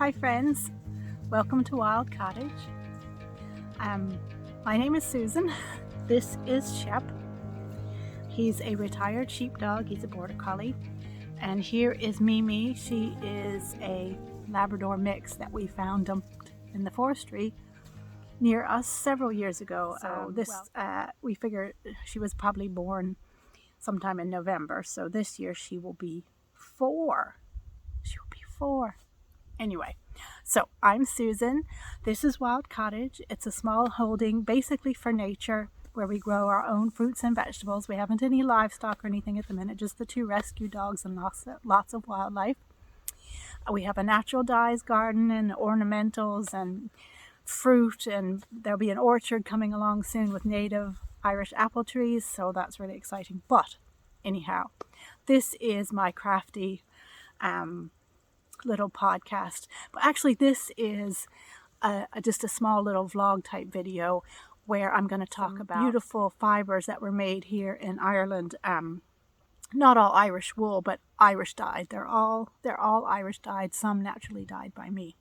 Hi friends, welcome to Wild Cottage. My name is Susan. This is Shep. He's a retired sheepdog. He's a border collie. And here is Mimi. She is a Labrador mix that we found dumped in the forestry near us several years ago. We figured she was probably born sometime in November. So this year she will be 4. She will be 4. Anyway, so I'm Susan. This is Wild Cottage. It's a small holding basically for nature where we grow our own fruits and vegetables. We haven't any livestock or anything at the minute, just the 2 rescue dogs and lots of wildlife. We have a natural dyes garden and ornamentals and fruit, and there'll be an orchard coming along soon with native Irish apple trees, so that's really exciting. But anyhow, this is my crafty little podcast, but actually this is just a small little vlog type video where I'm going to talk about beautiful fibres that were made here in Ireland. Not all Irish wool, but Irish dyed. They're all Irish dyed, some naturally dyed by me.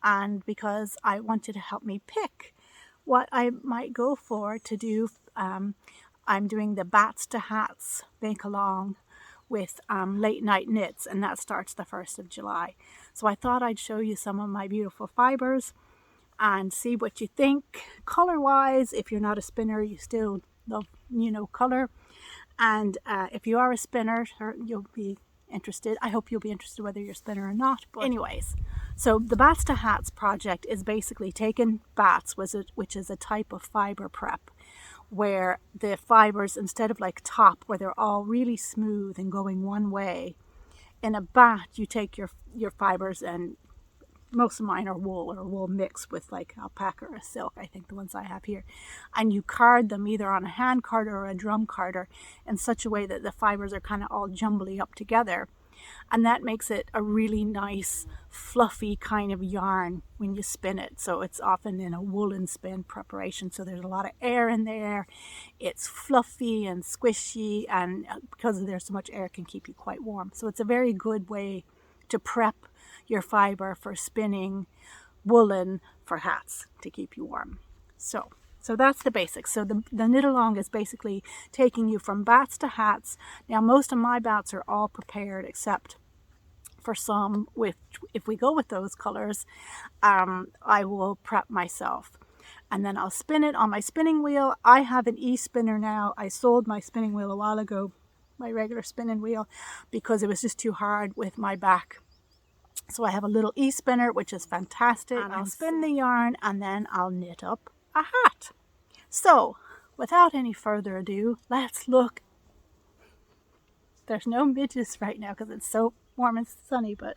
And because I want you to help me pick what I might go for to do, I'm doing the Bats to Hats Makealong with Laight Night Knits, and that starts the 1st of July. So I thought I'd show you some of my beautiful fibres and see what you think color wise. If you're not a spinner, you still love, color. And if you are a spinner, you'll be interested. I hope you'll be interested whether you're a spinner or not. But anyways, so the Bats to Hats project is basically taking bats, which is a type of fibre prep, where the fibres, instead of like top where they're all really smooth and going one way, in a bat you take your fibres, and most of mine are wool or wool mixed with like alpaca or silk, I think the ones I have here, and you card them either on a hand carder or a drum carder in such a way that the fibres are kind of all jumbly up together, and that makes it a really nice fluffy kind of yarn when you spin it. So it's often in a woolen spin preparation, so there's a lot of air in there. It's fluffy and squishy, and because there's so much air, it can keep you quite warm. So it's a very good way to prep your fibre for spinning woolen for hats to keep you warm. So that's the basics. So the knit along is basically taking you from bats to hats. Now most of my bats are all prepared except for some, if we go with those colors, I will prep myself. And then I'll spin it on my spinning wheel. I have an e-spinner now. I sold my spinning wheel a while ago, my regular spinning wheel, because it was just too hard with my back. So I have a little e-spinner, which is fantastic. And I'll spin the yarn and then I'll knit up a hat. So without any further ado, let's look. There's no midges right now because it's so warm and sunny, but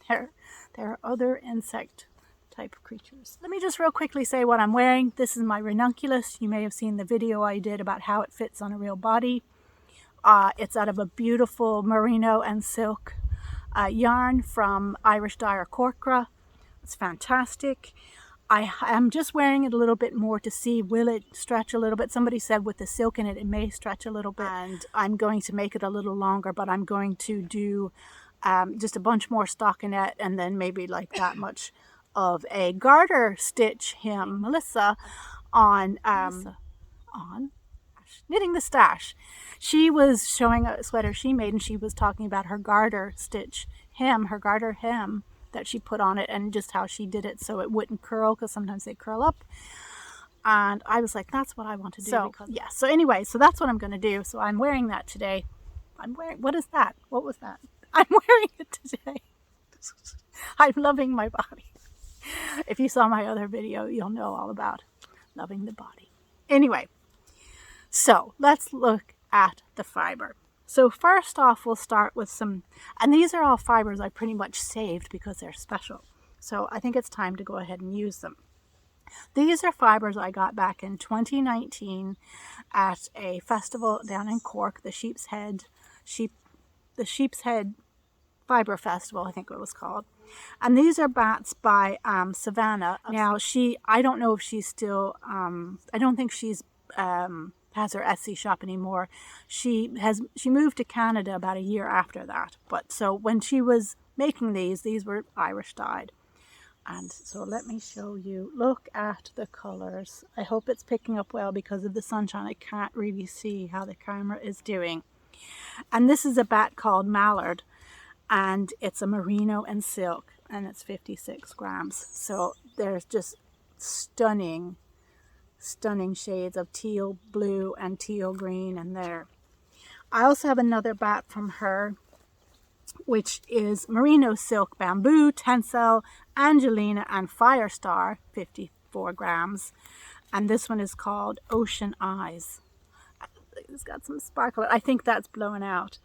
there are other insect type of creatures. Let me just real quickly say what I'm wearing. This is my ranunculus. You may have seen the video I did about how it fits on a real body. It's out of a beautiful merino and silk yarn from Irish Dyer Corcra. It's fantastic. I am just wearing it a little bit more to see, will it stretch a little bit? Somebody said with the silk in it, it may stretch a little bit. And I'm going to make it a little longer, but I'm going to do just a bunch more stockinette and then maybe like that much of a garter stitch hem. Melissa on Knitting the Stash. She was showing a sweater she made, and she was talking about her garter stitch hem, her garter hem that she put on it, and just how she did it so it wouldn't curl, because sometimes they curl up. And I was like, that's what I want to do. So anyway, so that's what I'm going to do. So I'm wearing that today. What is that? What was that? I'm wearing it today. I'm loving my body. If you saw my other video, you'll know all about loving the body. Anyway, so let's look at the fibre. So first off, we'll start with some, and these are all fibres I pretty much saved because they're special. So I think it's time to go ahead and use them. These are fibres I got back in 2019 at a festival down in Cork, the Sheep's Head Fibre Festival, I think it was called. And these are bats by Savannah. Now I don't know if she's still, I don't think she's has her Etsy shop anymore. She moved to Canada about a year after that. But so when she was making these were Irish dyed. And so let me show you. Look at the colors. I hope it's picking up well because of the sunshine. I can't really see how the camera is doing. And this is a bat called Mallard, and it's a merino and silk, and it's 56 grams. So there's just stunning shades of teal blue and teal green in there. I also have another bat from her, which is merino silk bamboo, tencel, Angelina, and Firestar, 54 grams. And this one is called Ocean Eyes. It's got some sparkle. I think that's blowing out.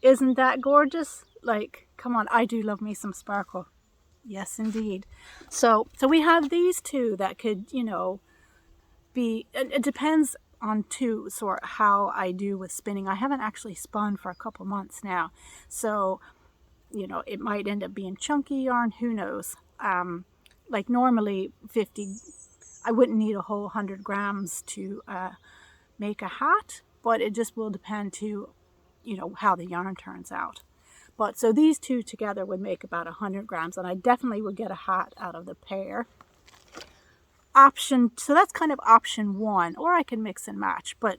Isn't that gorgeous? Like, come on, I do love me some sparkle. Yes, indeed. So we have these two that could, you know, be, it depends on too sort of how I do with spinning. I haven't actually spun for a couple months now, so you know, it might end up being chunky yarn, who knows. Like normally 50, I wouldn't need a whole 100 grams to make a hat, but it just will depend to, you know, how the yarn turns out. But so these two together would make about 100 grams, and I definitely would get a hat out of the pair. So that's kind of option one, or I can mix and match, but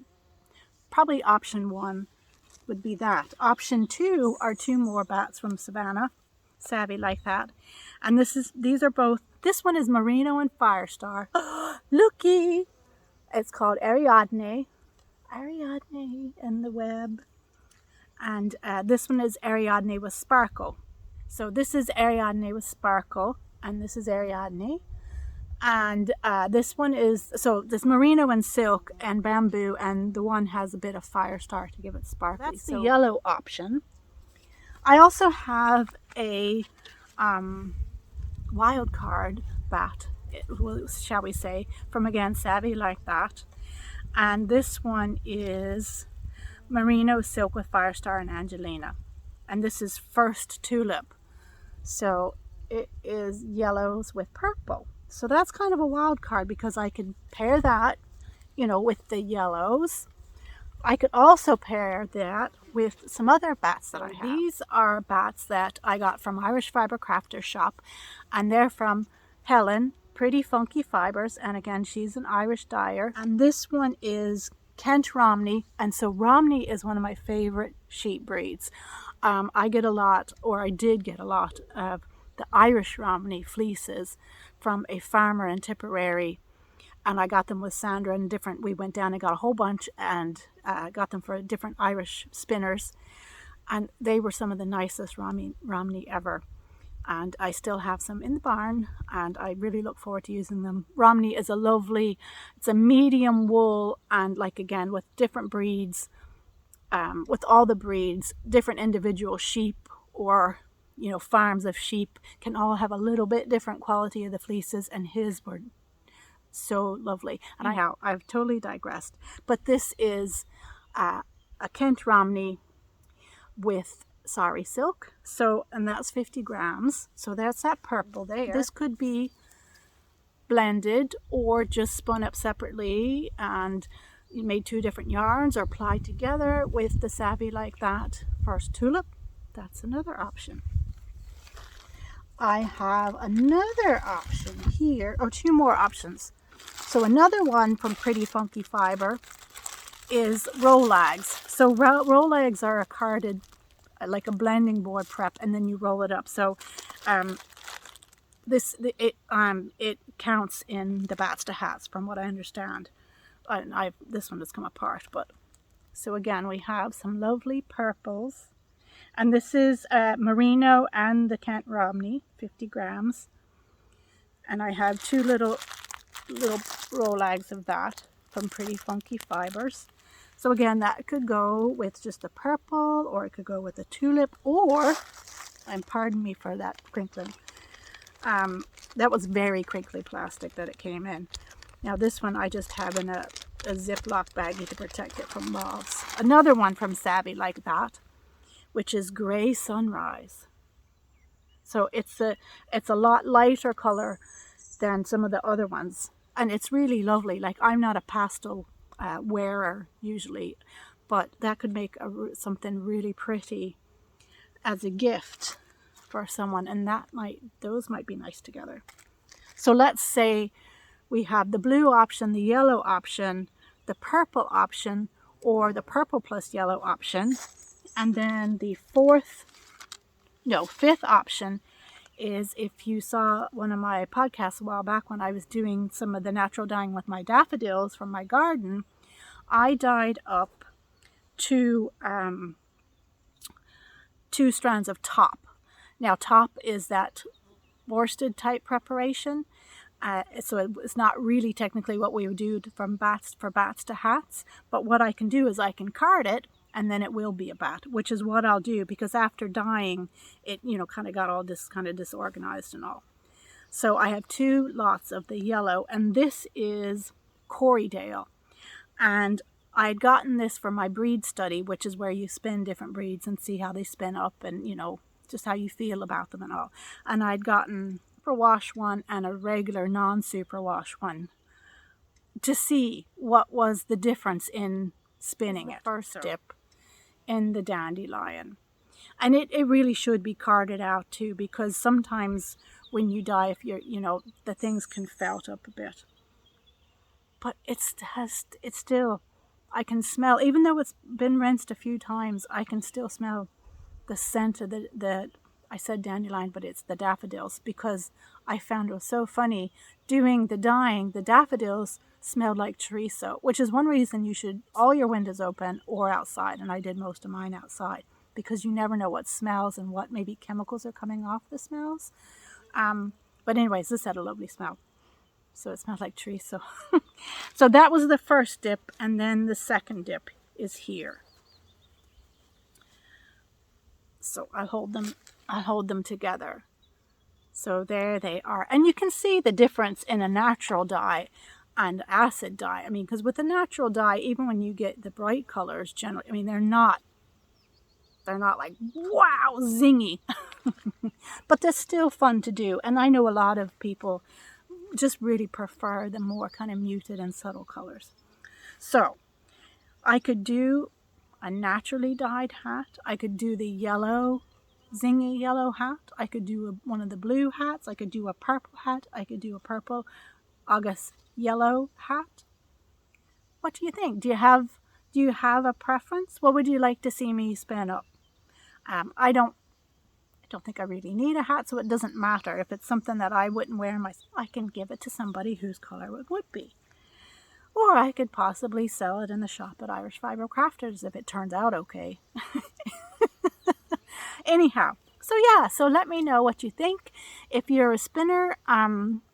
probably option one would be that. Option two are two more bats from Savannah, Savvy Like That, and these are both. This one is merino and Firestar. Looky, it's called Ariadne in the web, and this one is Ariadne with sparkle. So this is Ariadne with sparkle, and this is Ariadne. And this one is, so this merino and silk and bamboo, and the one has a bit of Firestar to give it sparkly. That's the yellow option. I also have a wild card bat, shall we say, from again Savvy Like That. And this one is merino silk with Firestar and Angelina. And this is First Tulip. So it is yellows with purple. So that's kind of a wild card because I could pair that, you know, with the yellows. I could also pair that with some other bats that I have. These are bats that I got from Irish Fibre Crafter Shop, and they're from Helen, Pretty Funky Fibres, and again, she's an Irish dyer. And this one is Kent Romney, and so Romney is one of my favorite sheep breeds. I get a lot, or I did get a lot of the Irish Romney fleeces from a farmer in Tipperary, and I got them with Sandra and we went down and got a whole bunch and got them for different Irish spinners, and they were some of the nicest Romney ever, and I still have some in the barn, and I really look forward to using them. Romney is it's a medium wool, and like again with different breeds, with all the breeds, different individual sheep or, you know, farms of sheep can all have a little bit different quality of the fleeces, and his were so lovely. And I've totally digressed, but this is a Kent Romney with sari silk, so, and that's 50 grams, so that's that purple there. This could be blended or just spun up separately and you made two different yarns, or applied together with the Savvy Like That First Tulip. That's another option. I have another option here, or two more options. So another one from Pretty Funky Fibre is Rollags. So Rollags are a carded, like a blending board prep, and then you roll it up. So it counts in the bats to hats, from what I understand. This one has come apart, but so again we have some lovely purples. And this is merino and the Kent Romney, 50 grams. And I have two little Rollags of that from Pretty Funky Fibres. So again, that could go with just a purple, or it could go with a tulip, or, and pardon me for that crinkling, that was very crinkly plastic that it came in. Now this one I just have in a Ziploc baggie to protect it from moths. Another one from Savvy Like That, which is Grey Sunrise. So it's a lot lighter color than some of the other ones, and it's really lovely. Like, I'm not a pastel wearer usually, but that could make something really pretty as a gift for someone, and those might be nice together. So let's say we have the blue option, the yellow option, the purple option, or the purple plus yellow option. And then the fifth option is, if you saw one of my podcasts a while back when I was doing some of the natural dyeing with my daffodils from my garden, I dyed up two strands of top. Now, top is that worsted type preparation. So it's not really technically what we would do for bats to hats, but what I can do is I can card it, and then it will be a bat, which is what I'll do, because after dyeing it, kind of got all kind of disorganized and all. So I have 2 lots of the yellow, and this is Corriedale, and I had gotten this for my breed study, which is where you spin different breeds and see how they spin up, and just how you feel about them and all. And I'd gotten superwash one and a regular non-superwash one to see what was the difference in spinning it. First dip in the dandelion, and it really should be carded out too, because sometimes when you dye, if you're the things can felt up a bit, but it's still, I can smell, even though it's been rinsed a few times, I can still smell the scent of the I said dandelion, but it's the daffodils, because I found it was so funny doing the dyeing. The daffodils smelled like chorizo, which is one reason you should all your windows open or outside. And I did most of mine outside, because you never know what smells and what maybe chemicals are coming off the smells. But anyways, this had a lovely smell. So it smelled like chorizo. So that was the first dip, and then the second dip is here. So I'll hold them together. So there they are. And you can see the difference in a natural dye and acid dye. I mean, because with the natural dye, even when you get the bright colors, generally, I mean, they're not like, wow, zingy. But they're still fun to do. And I know a lot of people just really prefer the more kind of muted and subtle colors. So I could do a naturally dyed hat. I could do the yellow, zingy yellow hat. I could do one of the blue hats. I could do a purple hat. I could do a purple August yellow hat. What do you think? Do you have a preference? What would you like to see me spin up? I don't think I really need a hat, so it doesn't matter. If it's something that I wouldn't wear myself, I can give it to somebody whose color it would be. Or I could possibly sell it in the shop at Irish Fibre Crafters if it turns out okay. Anyhow, so let me know what you think. If you're a spinner,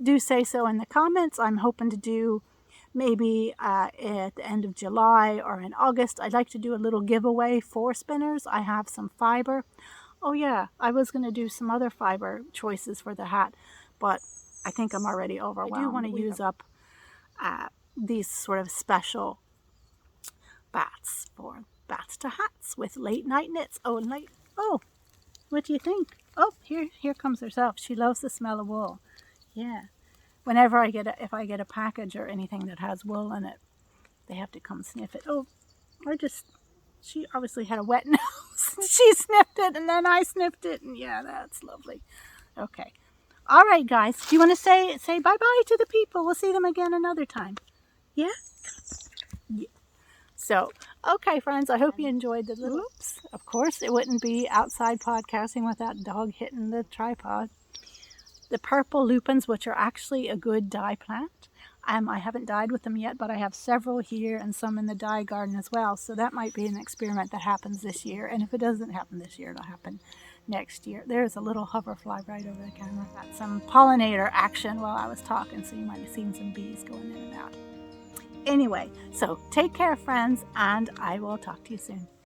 do say so in the comments. I'm hoping to do maybe at the end of July or in August. I'd like to do a little giveaway for spinners. I have some fibre. Oh yeah, I was going to do some other fibre choices for the hat, but I think I'm already overwhelmed. I do want to use up these sort of special bats for bats to hats with Laight Night Knits. Oh, what do you think? Oh, here comes herself. She loves the smell of wool. Yeah. Whenever if I get a package or anything that has wool in it, they have to come sniff it. Oh, she obviously had a wet nose. She sniffed it, and then I sniffed it, and yeah, that's lovely. Okay. All right, guys. Do you want to say bye-bye to the people? We'll see them again another time. Yeah? Yeah. So, okay, friends, I hope you enjoyed the little... Oops. Of course, it wouldn't be outside podcasting without dog hitting the tripod. The purple lupins, which are actually a good dye plant. I haven't dyed with them yet, but I have several here and some in the dye garden as well. So that might be an experiment that happens this year. And if it doesn't happen this year, it'll happen next year. There's a little hoverfly right over the camera. Got some pollinator action while I was talking, so you might have seen some bees going in and out. Anyway, so take care, friends, and I will talk to you soon.